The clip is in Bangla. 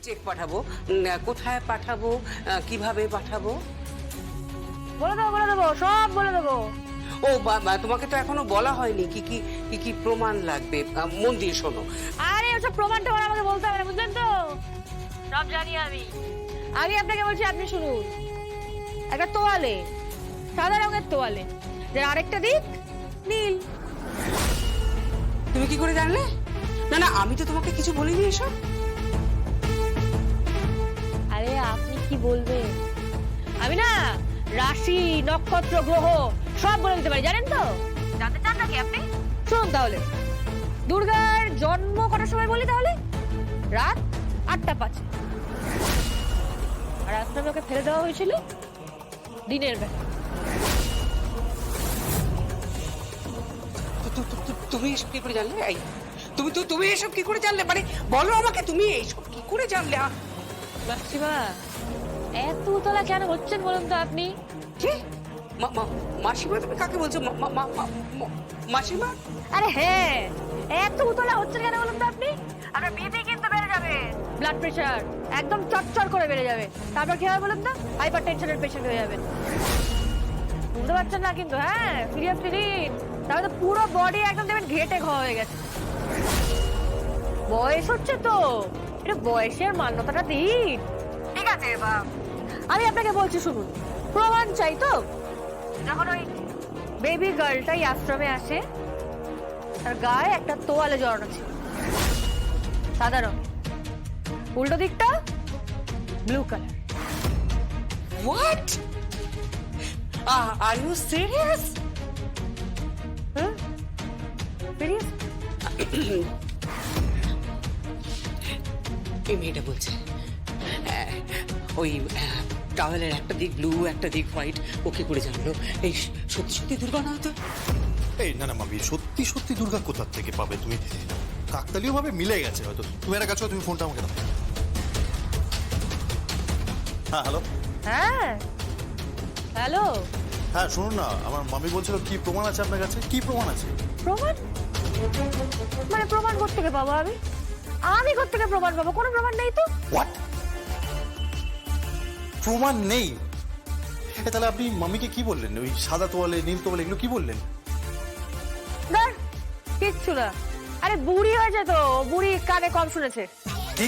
চেক পাঠাবো, কোথায় পাঠাবো, কিভাবে পাঠাবো? বলে দেবো সব বলে দেবো। ও বাবা, তোমাকে তো এখনো বলা হয়নি কি কি কি কি প্রমাণ লাগবে। মন দিয়ে শোনো। আরে ওসব প্রমাণ টমাণ আমাকে বলতে হবে না, বুঝলেন তো? সব জানি আমি। আমি আপনাকে বলছি, আপনি শুনুন। একটা তোয়ালে, সাদা রঙের তোয়ালে, যার আরেকটা দিক নীল। তুমি কি করে জানলে? না না, আমি তো তোমাকে কিছু বলিনি এসব। আরে আপনি কি বলবেন? আমি না রাশি, নক্ষত্র, গ্রহ সব বলে দিতে পারি, জানেন তো? জানতে চান নাকি আপনি? শুনুন তাহলে, দুর্গার জন্ম কটার সময় বলি তাহলে? রাত 8:05। আর আশ্রমে ওকে ফেলে দেওয়া হয়েছিল দিনের বেলা। তুমি এসব কি করে জানলে? এই তুমি এসব কি করে জানলে? মানে বলো আমাকে, তুমি এইসব কি করে জানলে? মাসিমা, এত উতলা কেন হচ্ছেন বলুন তো আপনি? কি মাসিমা? তুমি কাকে বলছো? মাসিমা? আরে হ্যাঁ, এত উতলা হচ্ছেন কেন বলুন তো আপনি? আপনার বিপি কিন্তু বেড়ে যাবে, ব্লাড প্রেশার একদম চটচট করে বেড়ে যাবে। তারপর কি হবে বলুন তো? হাইপার টেনশনের পেশেন্ট হয়ে যাবেন। বুঝতে পারছেন না কিন্তু? হ্যাঁ, সিরিয়াসলি নিন, তাহলে তো পুরো বডি একদম দেখবেন ঘেটে ঘ হয়ে গেছে। বয়স হচ্ছে তো, এটা বয়সের মান্যতাটা দিন। ঠিক আছে বাপ, আমি আপনাকে বলছি শুনুন। প্রমাণ চাই তো? যখন ওই বেবি গার্লটাই আশ্রমে আসে, তার গায়ে একটা তোয়ালে জড়ানো ছিল, সাদা রং, উল্টো দিকটা blue colour. What? Are you serious? হ্যাঁ সিরিয়াস। এই মেয়েটা বলছে ওই টাওয়েলের একটা দিক ব্লু, একটা দিক হোয়াইট। ও কি করে জানলো? এই সত্যি সত্যি দুর্গা না হতো? এই না না মামি, সত্যি সত্যি দুর্গা কোথা থেকে পাবে তুমি? কাকতালীয় ভাবে মিলে গেছে হয়তো। তুমি একটা কাজ করো, তুমি ফোনটা আমাকে দাও। হ্যাঁ হ্যালো। হ্যাঁ হ্যালো। হ্যাঁ শুনুন না, আমার মামি বলছিল কি প্রমাণ আছে আপনার কাছে? কি প্রমাণ আছে? প্রমাণ? মানে প্রমাণ কোত্থেকে পাবো আমি? আমি কোত্থেকে প্রমাণ পাবো? কোনো প্রমাণ নেই তো। হোয়াট? প্রমাণ নেই? তাহলে আপনি মামিকে কি বললেন? ওই সাদা তোয়ালে, নীল তোয়ালে, এগুলো কি বললেন? ধর, কিচ্ছু না। আরে বুড়ি হয়েছে তো, বুড়ি কানে কম শুনেছে। কি